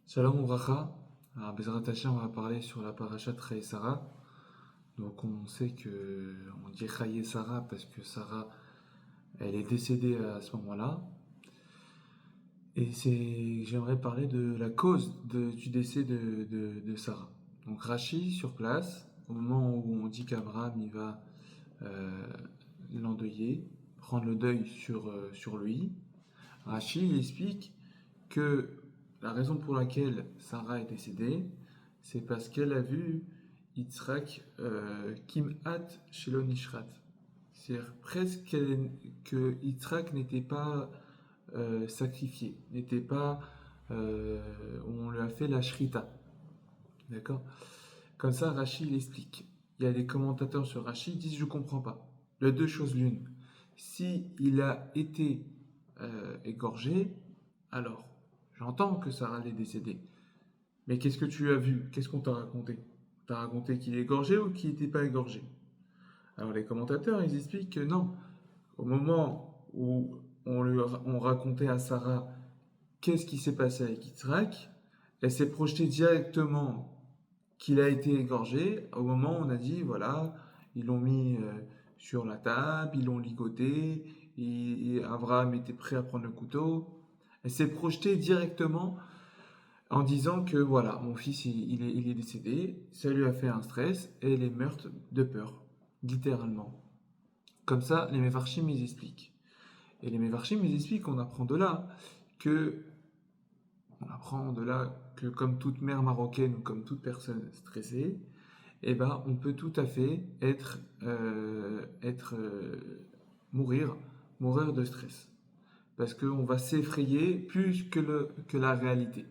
Shalom Ouvracha. Alors, Bezrat Hashem, on va parler sur la parashat Chayei Sarah. Donc, on sait que on dit Chayei Sarah parce que Sarah, elle est décédée à ce moment-là. Et j'aimerais parler de la cause du décès de Sarah. Donc, Rashi, sur place, au moment où on dit qu'Abraham, il va euh, l'endeuiller, prendre le deuil sur lui, Rashi, il explique que la raison pour laquelle Sarah est décédée, c'est parce qu'elle a vu Yitzhak Kimhat Shelo Nishrat. C'est-à-dire presque que Yitzhak n'était pas sacrifié, n'était pas. On lui a fait la shrita. D'accord. Comme ça, Rashi l'explique. Il y a des commentateurs sur Rashi qui disent je comprends pas. Il y a deux choses l'une. Si il a été égorgé, alors j'entends que Sarah est décédée. Mais qu'est-ce que tu as vu? Qu'est-ce qu'on t'a raconté? On t'a raconté qu'il est égorgé ou qu'il n'était pas égorgé? Alors les commentateurs, ils expliquent que non. Au moment où on racontait à Sarah qu'est-ce qui s'est passé avec Yitzhak, elle s'est projetée directement qu'il a été égorgé. Au moment où on a dit, voilà, ils l'ont mis sur la table, ils l'ont ligoté, et Abraham était prêt à prendre le couteau. Elle s'est projetée directement en disant que voilà, mon fils il est décédé, ça lui a fait un stress et elle est morte de peur, littéralement. Comme ça, les Mefarchim ils expliquent. Et les Mefarchim ils expliquent qu'on apprend de là que comme toute mère marocaine ou comme toute personne stressée, eh ben, on peut tout à fait mourir, mourir de stress. Parce qu'on va s'effrayer plus que la réalité.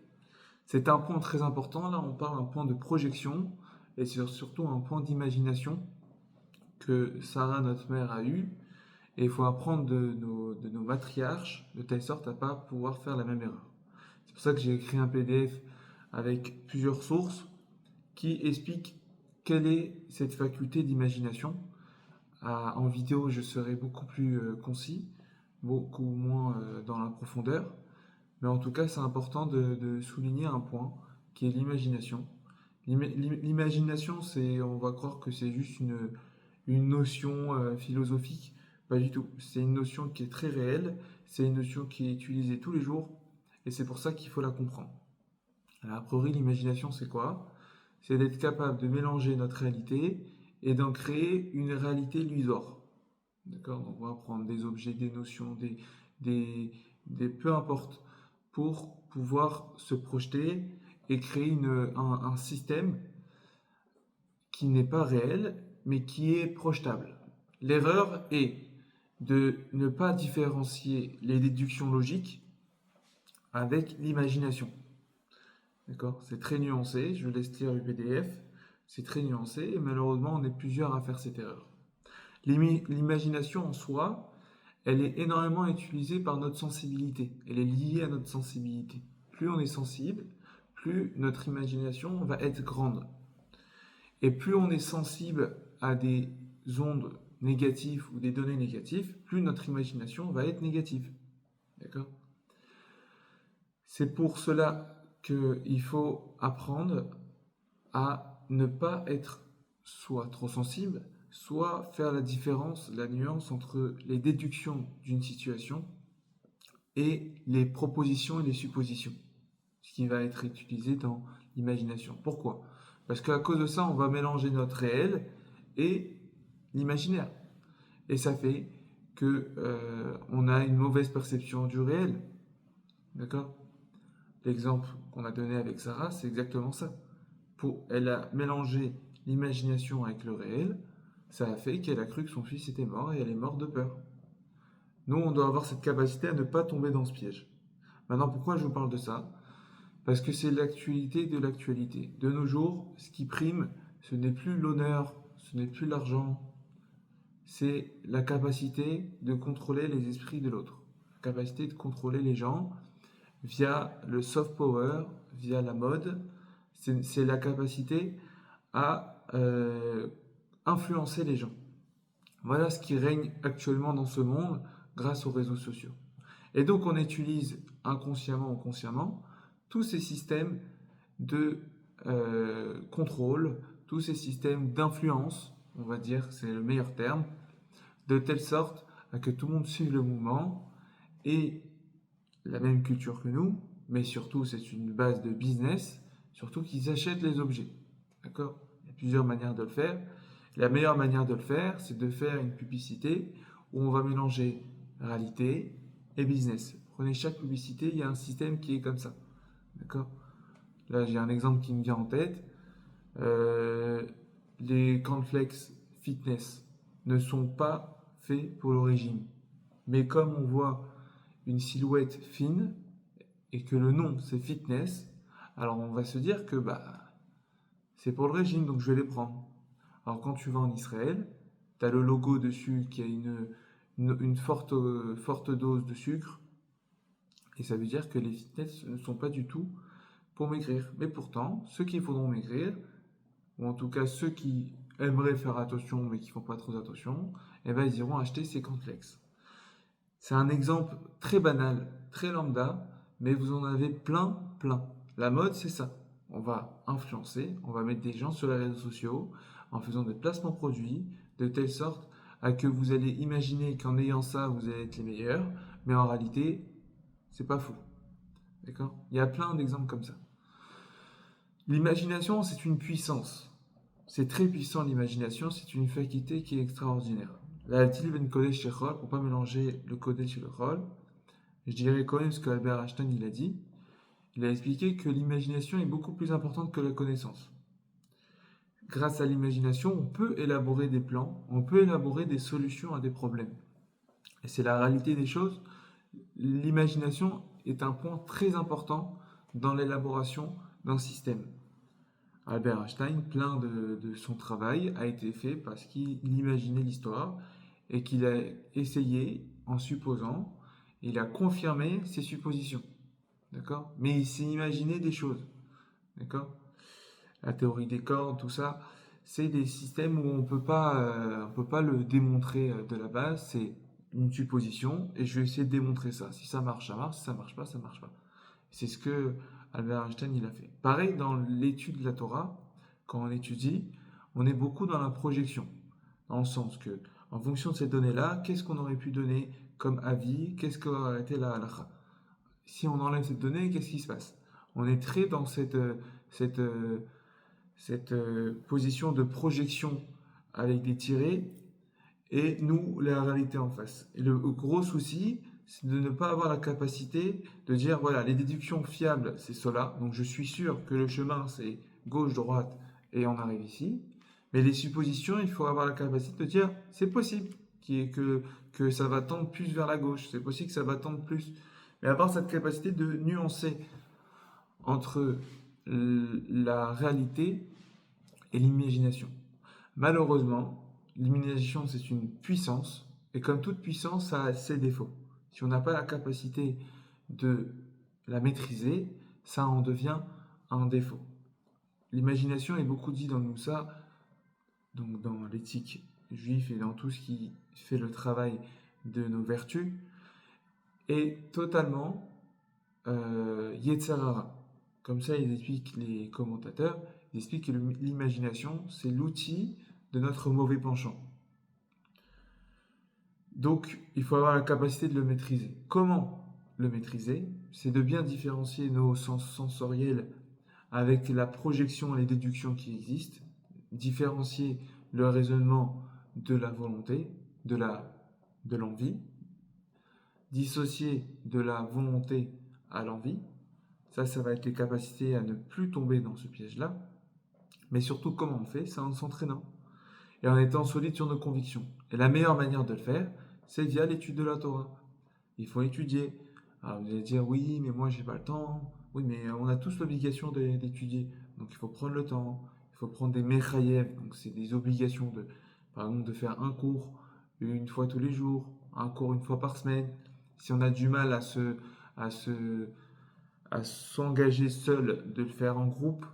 C'est un point très important. Là, on parle d'un point de projection et c'est surtout un point d'imagination que Sarah, notre mère, a eu. Et il faut apprendre de nos matriarches de telle sorte à ne pas pouvoir faire la même erreur. C'est pour ça que j'ai écrit un PDF avec plusieurs sources qui expliquent quelle est cette faculté d'imagination. En vidéo, je serai beaucoup plus concis, beaucoup moins dans la profondeur. Mais en tout cas, c'est important de souligner un point qui est l'imagination. L'imagination, on va croire que c'est juste une notion philosophique. Pas du tout. C'est une notion qui est très réelle. C'est une notion qui est utilisée tous les jours. Et c'est pour ça qu'il faut la comprendre. Alors, a priori, l'imagination, c'est quoi? C'est d'être capable de mélanger notre réalité et d'en créer une réalité illusoire. D'accord? Donc, on va prendre des objets, des notions, des, peu importe, pour pouvoir se projeter et créer un système qui n'est pas réel, mais qui est projetable. L'erreur est de ne pas différencier les déductions logiques avec l'imagination. D'accord? C'est très nuancé, je laisse lire le PDF, c'est très nuancé et malheureusement on est plusieurs à faire cette erreur. L'imagination en soi, elle est énormément utilisée par notre sensibilité, elle est liée à notre sensibilité. Plus on est sensible, plus notre imagination va être grande. Et plus on est sensible à des ondes négatives ou des données négatives, plus notre imagination va être négative. D'accord? C'est pour cela qu'il faut apprendre à ne pas être soit trop sensible, soit faire la différence, la nuance entre les déductions d'une situation et les propositions et les suppositions, ce qui va être utilisé dans l'imagination. Pourquoi? Parce qu'à cause de ça, on va mélanger notre réel et l'imaginaire. Et ça fait que on a une mauvaise perception du réel. D'accord? L'exemple qu'on a donné avec Sarah, c'est exactement ça. Elle a mélangé l'imagination avec le réel, ça a fait qu'elle a cru que son fils était mort et elle est morte de peur. Nous, on doit avoir cette capacité à ne pas tomber dans ce piège. Maintenant, pourquoi je vous parle de ça? Parce que c'est l'actualité de l'actualité. De nos jours, ce qui prime, ce n'est plus l'honneur, ce n'est plus l'argent, c'est la capacité de contrôler les esprits de l'autre. La capacité de contrôler les gens via le soft power, via la mode. C'est la capacité à influencer les gens. Voilà ce qui règne actuellement dans ce monde grâce aux réseaux sociaux. Et donc on utilise inconsciemment ou consciemment tous ces systèmes de contrôle, tous ces systèmes d'influence, on va dire, c'est le meilleur terme, de telle sorte à que tout le monde suive le mouvement et la même culture que nous, mais surtout c'est une base de business, surtout qu'ils achètent les objets. D'accord? Il y a plusieurs manières de le faire. La meilleure manière de le faire, c'est de faire une publicité où on va mélanger réalité et business. Prenez chaque publicité, il y a un système qui est comme ça. D'accord? Là, j'ai un exemple qui me vient en tête. Euh, les cornflakes fitness ne sont pas faits pour le régime. Mais comme on voit une silhouette fine et que le nom c'est fitness, alors on va se dire que c'est pour le régime, donc je vais les prendre. Alors quand tu vas en Israël, tu as le logo dessus qui a une forte dose de sucre, et ça veut dire que les fitness ne sont pas du tout pour maigrir. Mais pourtant, ceux qui voudront maigrir, ou en tout cas ceux qui aimeraient faire attention mais qui font pas trop attention, eh ben, ils iront acheter ces cornflakes. C'est un exemple très banal, très lambda, mais vous en avez plein, plein. La mode, c'est ça. On va influencer, on va mettre des gens sur les réseaux sociaux en faisant des placements produits de telle sorte à que vous allez imaginer qu'en ayant ça, vous allez être les meilleurs, mais en réalité, c'est pas fou. D'accord? Il y a plein d'exemples comme ça. L'imagination, c'est une puissance. C'est très puissant l'imagination, c'est une faculté qui est extraordinaire. La ben Kodesh Shechol, pour ne pas mélanger le Kodesh et le Chol, je dirais quand même ce qu'Albert Einstein il a dit. Il a expliqué que l'imagination est beaucoup plus importante que la connaissance. Grâce à l'imagination, on peut élaborer des plans, on peut élaborer des solutions à des problèmes. Et c'est la réalité des choses. L'imagination est un point très important dans l'élaboration d'un système. Albert Einstein, plein de son travail, a été fait parce qu'il imaginait l'histoire et qu'il a essayé, en supposant, il a confirmé ses suppositions. D'accord? Mais il s'est imaginé des choses. D'accord? La théorie des cordes, tout ça, c'est des systèmes où on peut pas le démontrer de la base. C'est une supposition et je vais essayer de démontrer ça. Si ça marche, ça marche. Si ça marche pas, ça marche pas. C'est ce que Albert Einstein il a fait. Pareil dans l'étude de la Torah, quand on étudie, on est beaucoup dans la projection, dans le sens que, en fonction de ces données-là, qu'est-ce qu'on aurait pu donner comme avis, qu'est-ce qu'aurait été la halakha. Si on enlève cette donnée, qu'est-ce qui se passe? On est très dans cette, position de projection avec des tirés et nous, la réalité en face. Et le gros souci, c'est de ne pas avoir la capacité de dire, voilà, les déductions fiables, c'est cela. Donc je suis sûr que le chemin, c'est gauche, droite, et on arrive ici. Mais les suppositions, il faut avoir la capacité de dire, c'est possible que ça va tendre plus vers la gauche, c'est possible que ça va tendre plus. Mais avoir cette capacité de nuancer entre la réalité et l'imagination. Malheureusement, l'imagination, c'est une puissance, et comme toute puissance, ça a ses défauts. Si on n'a pas la capacité de la maîtriser, ça en devient un défaut. L'imagination est beaucoup dit dans le Moussa, donc dans l'éthique juive et dans tout ce qui fait le travail de nos vertus, est totalement Yetzirara. Comme ça, ils expliquent les commentateurs, ils expliquent que l'imagination, c'est l'outil de notre mauvais penchant. Donc, il faut avoir la capacité de le maîtriser. Comment le maîtriser? C'est de bien différencier nos sens sensoriels avec la projection et les déductions qui existent, différencier le raisonnement de la volonté, de l'envie, dissocier de la volonté à l'envie. Ça va être les capacités à ne plus tomber dans ce piège-là. Mais surtout, comment on fait? C'est en s'entraînant et en étant solide sur nos convictions. Et la meilleure manière de le faire, c'est via l'étude de la Torah. Il faut étudier. Alors vous allez dire, oui, mais moi j'ai pas le temps. Oui, mais on a tous l'obligation d'étudier. Donc il faut prendre le temps. Il faut prendre des mechayev. Donc c'est des obligations par exemple, de faire un cours une fois tous les jours, un cours une fois par semaine. Si on a du mal à s'engager seul, de le faire en groupe,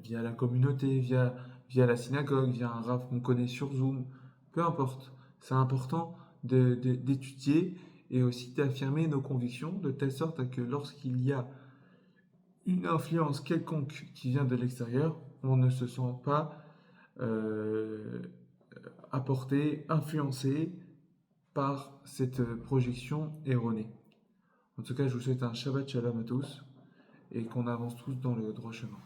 via la communauté, via la synagogue, via un rav qu'on connaît sur Zoom, peu importe. C'est important d'étudier et aussi d'affirmer nos convictions de telle sorte à que lorsqu'il y a une influence quelconque qui vient de l'extérieur, on ne se sent pas euh, apporté, influencé par cette projection erronée. En tout cas, je vous souhaite un Shabbat Shalom à tous et qu'on avance tous dans le droit chemin.